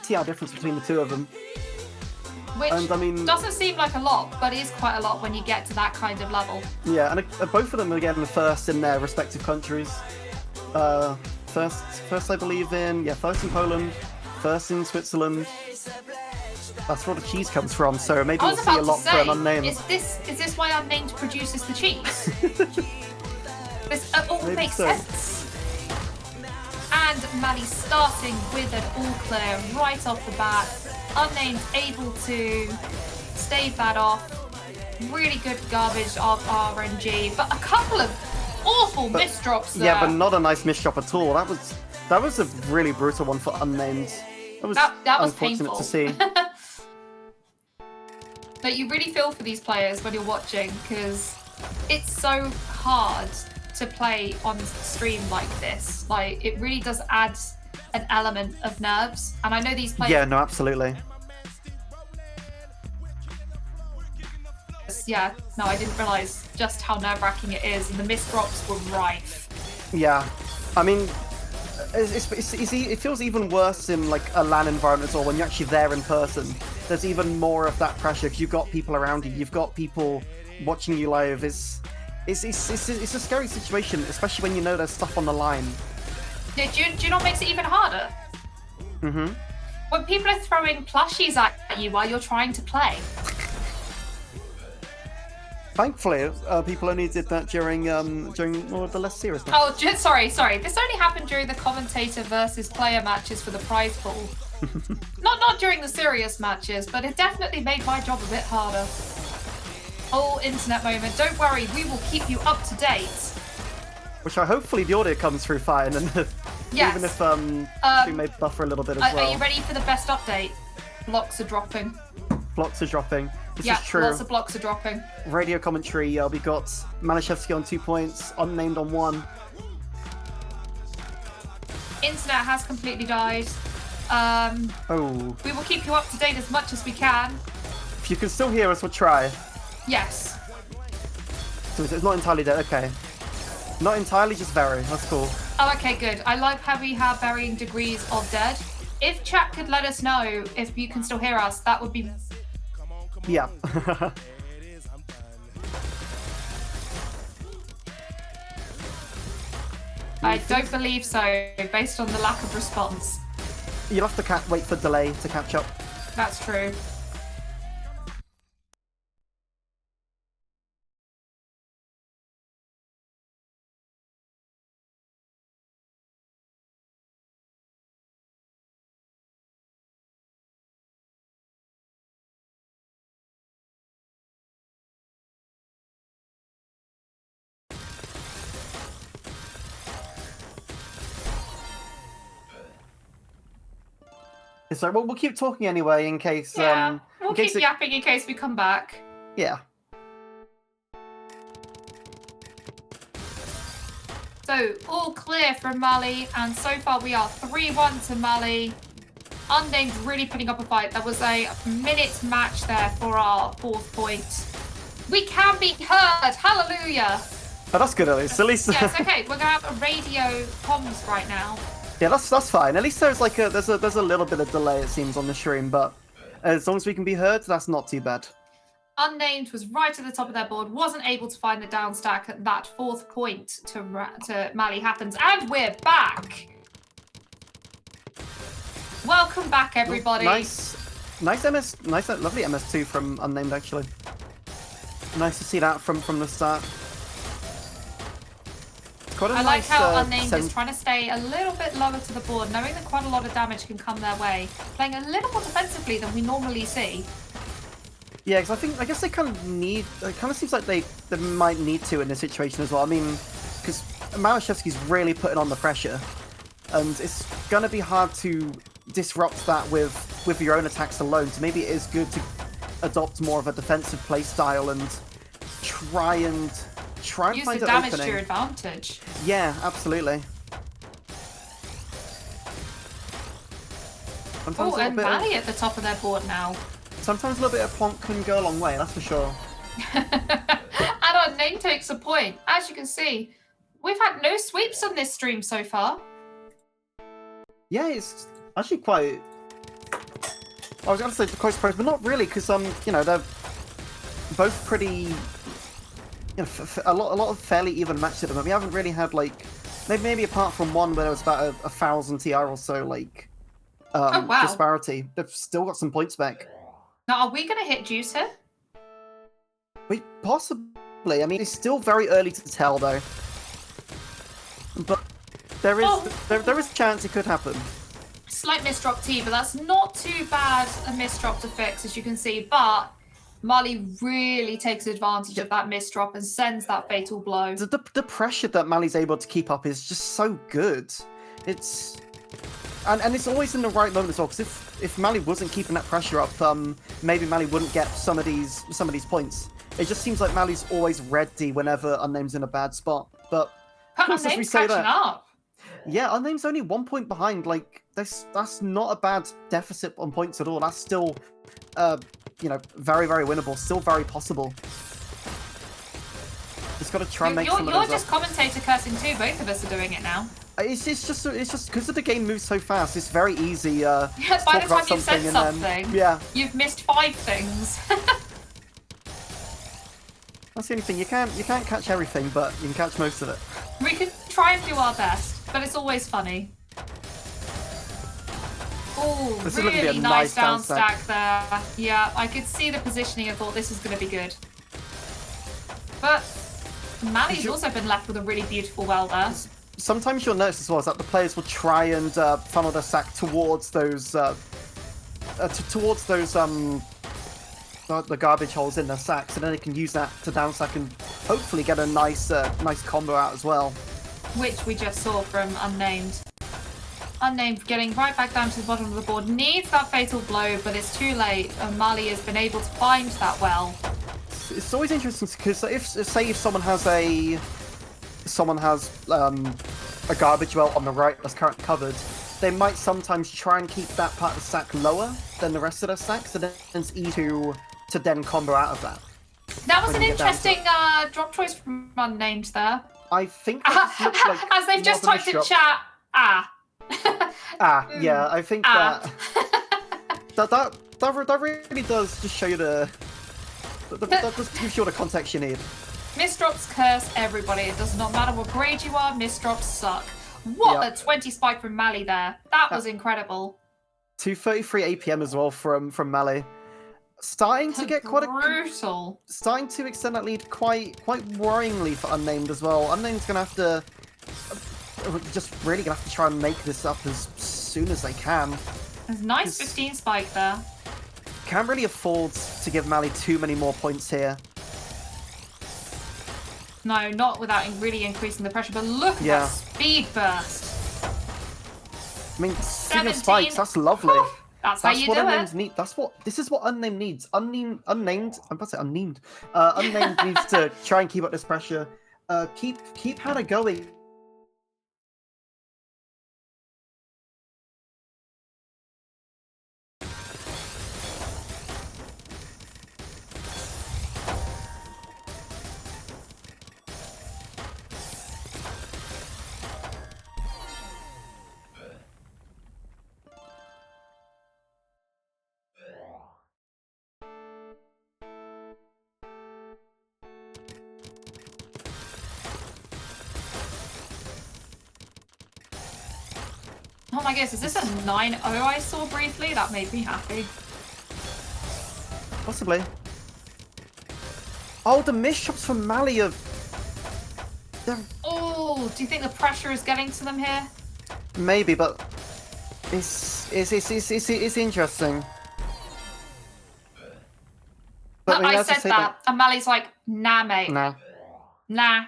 TR difference between the two of them. Which and, I mean, doesn't seem like a lot, but is quite a lot when you get to that kind of level. Yeah, and both of them are getting the first in their respective countries. First I believe first in Poland, first in Switzerland. That's where the cheese comes from, so maybe we'll see a lot for an unnamed. Is this why Unnamed produces the cheese? This all Maybe makes so. sense. And Mali starting with an all clear right off the bat. Unnamed able to stave that off. Really good garbage of RNG, but a couple of awful misdrops there. Yeah, but not a nice misdrop at all. That was a really brutal one for Unnamed. That was unfortunate painful to see. But you really feel for these players when you're watching, because it's so hard to play on stream like this. Like, it really does add an element of nerves. And I know these players... Yeah, no, absolutely. Yeah, no, I didn't realise just how nerve-wracking it is, and the misdrops were rife. Yeah, I mean, it feels even worse in like a LAN environment as well, when you're actually there in person. There's even more of that pressure because you've got people around you, you've got people watching you live. It's a scary situation, especially when you know there's stuff on the line. Do you know what makes it even harder? Mm-hmm. When people are throwing plushies at you while you're trying to play. Thankfully, people only did that during more of the less serious matches. Oh, sorry. This only happened during the commentator versus player matches for the prize pool. Not during the serious matches, but it definitely made my job a bit harder. Oh, internet moment. Don't worry, we will keep you up to date. Which hopefully the audio comes through fine, and yes. even if we may buffer a little bit as well. Are you ready for the best update? Blocks are dropping. Blocks are dropping. This yeah, is true. Lots of blocks are dropping. Radio commentary, we got Malashevsky on 2 points, Unnamed on 1. Internet has completely died. We will keep you up to date as much as we can. If you can still hear us, we'll try. Yes. So it's not entirely dead, okay. Not entirely, just very. That's cool. Oh, okay, good. I like how we have varying degrees of dead. If chat could let us know if you can still hear us, that would be... Yeah. I don't believe so, based on the lack of response. You'll have to wait for delay to catch up. That's true. So we'll keep talking anyway in case. Yeah, we'll keep yapping in case we come back. Yeah. So all clear from Mali, and so far we are 3-1 to Mali. Unnamed really putting up a fight. There was a minute match there for our 4th point. We can be heard. Hallelujah. Oh, that's good at least. Yes. Okay, we're gonna have a radio comms right now. Yeah, that's fine. At least there's like there's a little bit of delay, it seems, on the stream, but as long as we can be heard, that's not too bad. Unnamed was right at the top of their board, wasn't able to find the down stack at that 4th point to Mali happens, and we're back. Welcome back, everybody. Nice, lovely MS2 from Unnamed actually. Nice to see that from the start. I like how Unnamed is trying to stay a little bit lower to the board, knowing that quite a lot of damage can come their way. Playing a little more defensively than we normally see. Yeah, because I guess they kind of need... It kind of seems like they might need to in this situation as well. I mean, because Malashevsky's really putting on the pressure. And it's going to be hard to disrupt that with your own attacks alone. So maybe it is good to adopt more of a defensive play style and try and find use the damage to your advantage. Yeah, absolutely. Oh, and Mali at the top of their board now. Sometimes a little bit of plonk can go a long way, that's for sure. And Unnamed takes a point. As you can see, we've had no sweeps on this stream so far. Yeah, it's actually quite I was going to say the close pros, but not really, because you know, they're both pretty, you know, a lot of fairly even matches at the moment. We haven't really had like, maybe apart from one where there was about 1,000 TR or so, like disparity. They've still got some points back. Now, are we going to hit Juice here? We possibly. I mean, it's still very early to tell, though. But there is a chance it could happen. Slight misdrop T, but that's not too bad a misdrop to fix, as you can see. But Mali really takes advantage of that misdrop and sends that fatal blow. The pressure that Mali's able to keep up is just so good. It's and it's always in the right moment as well. Because if Mali wasn't keeping that pressure up, maybe Mali wouldn't get some of these points. It just seems like Mali's always ready whenever Unnamed's in a bad spot. But of course, as we say that, up. Yeah, Unname's only 1 point behind. Like that's not a bad deficit on points at all. That's still, you know, very, very winnable. Still very possible. Just got to try and make some of those. You're just commentator cursing too. Both of us are doing it now. It's just because the game moves so fast. It's very easy. Yeah, by the time you've said something, yeah, you've missed 5 things. That's the only thing. You can't catch everything, but you can catch most of it. We can try and do our best, but it's always funny. Oh, really nice down stack there. Yeah, I could see the positioning and thought this is going to be good. But Mali's also been left with a really beautiful well there. Sometimes you'll notice as well is that the players will try and funnel their sack towards those the garbage holes in their sacks, and then they can use that to down sack and hopefully get a nice combo out as well. Which we just saw from Unnamed. Unnamed getting right back down to the bottom of the board. Needs that fatal blow, but it's too late. And Mali has been able to find that well. It's always interesting because if someone has a garbage well on the right that's currently covered, they might sometimes try and keep that part of the sack lower than the rest of their sack, so then it's easy to then combo out of that. That was an interesting drop choice from Unnamed there. I think that looks like as they've just typed in chat, yeah, I think that really does just show you that just gives you all the context you need. Misdrops curse everybody. It does not matter what grade you are, misdrops suck. What a 20 spike from Mali there. That was incredible. 233 APM as well from Mali. Starting to get quite brutal. Starting to extend that lead quite worryingly for Unnamed as well. Unnamed's gonna have to really gonna have to try and make this up as soon as they can. There's a nice 15 spike there. Can't really afford to give Mali too many more points here. No, not without really increasing the pressure, but look at that speed burst. I mean, speaking of spikes, that's lovely. Whew, that's how you do it. This is what Unnamed needs. Unnamed, I'm about to say unnamed. Unnamed needs to try and keep up this pressure. Keep Hannah going. Oh my goodness, is this a 9-0 I saw briefly? That made me happy. Possibly. Oh, the misshots from Mali of... Oh, do you think the pressure is getting to them here? Maybe, but it's interesting. But I said that, and Mali's like, nah, mate. Nah.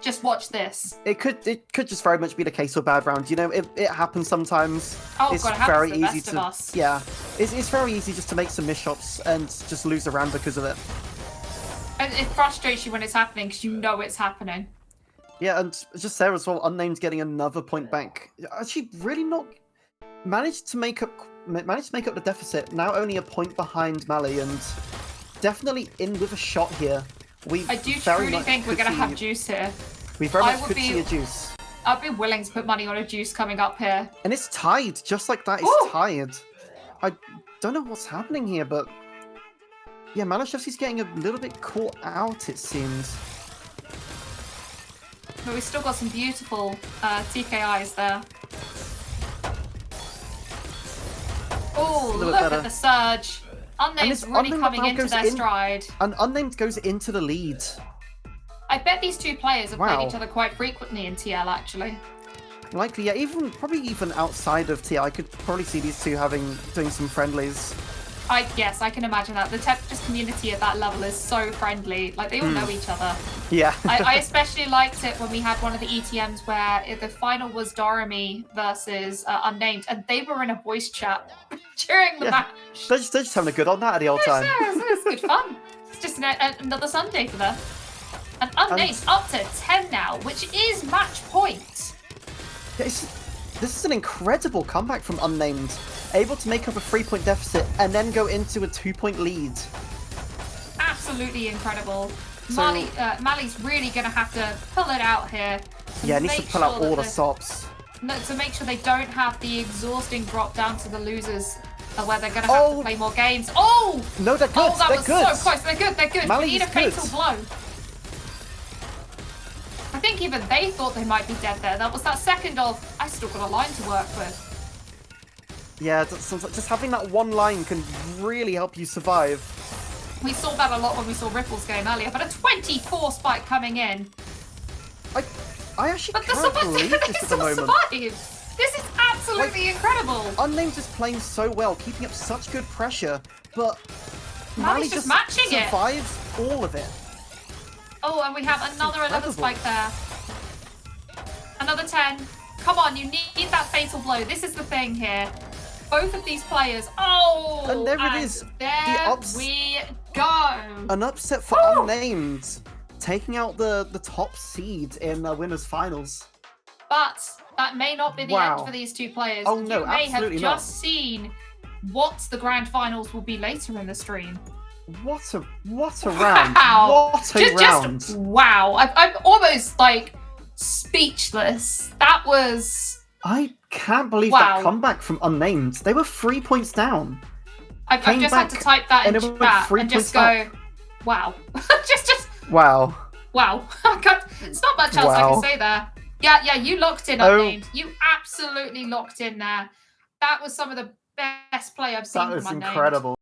Just watch this. It could just very much be the case of bad round. You know, it happens sometimes. Oh it's god, it happens to the best of us. Yeah, it's very easy just to make some misshots and just lose a round because of it. And it frustrates you when it's happening because you know it's happening. Yeah, and just there as well, Unnamed's getting another point back. Actually, really not managed to make up the deficit. Now only a point behind Mali, and definitely in with a shot here. I do truly think we're going to have juice here. We very much could see a juice. I'd be willing to put money on a juice coming up here. And it's tied, just like that. It's tied. I don't know what's happening here, but yeah, Malashevsky's getting a little bit caught out, it seems. But we've still got some beautiful TKIs there. Oh, look at the surge. Unnamed's really coming into their stride. And Unnamed goes into the lead. I bet these two players have played each other quite frequently in TL, actually. Likely, yeah. Probably even outside of TL, I could probably see these two doing some friendlies. Yes, I can imagine that. The Tempest community at that level is so friendly. Like, they all know each other. Yeah. I especially liked it when we had one of the ETMs where the final was Dorami versus Unnamed, and they were in a voice chat during the match. They're just having a good on that at the old time. It's good fun. It's just another Sunday for them. And Unnamed up to 10 now, which is match point. Yeah, this is an incredible comeback from Unnamed. Able to make up a 3-point deficit and then go into a 2-point lead. Absolutely incredible. Mali's really going to have to pull it out here. Yeah, needs to pull out all the stops. To make sure they don't have the exhausting drop down to the losers, where they're going to have to play more games. Oh! No, they're good. Oh, that was so close. They're good. They're good. We need a fatal blow. I think even they thought they might be dead there. That was that second of, I still got a line to work with. Yeah, just having that one line can really help you survive. We saw that a lot when we saw Ripple's game earlier, but a 24 spike coming in. I actually can't believe this at the moment. This is absolutely incredible. Unnamed is playing so well, keeping up such good pressure, but Mali just matching survives all of it. Oh, and we have another 11 spike there. Another 10. Come on, you need that fatal blow. This is the thing here. Both of these players. Oh! And there it is. There we go. An upset for Unnamed, taking out the top seed in the winners' finals. But that may not be the end for these two players. Oh, no, you may have absolutely just seen what the grand finals will be later in the stream. What a round! Wow. What a round! Just wow! I'm almost like speechless. That was. I can't believe that comeback from Unnamed. They were 3 points down. I've just had to type that in chat and just go, wow. just wow. Wow. It's not much else I can say there. Yeah, you locked in Unnamed. You absolutely locked in there. That was some of the best play I've seen from Unnamed. That was incredible.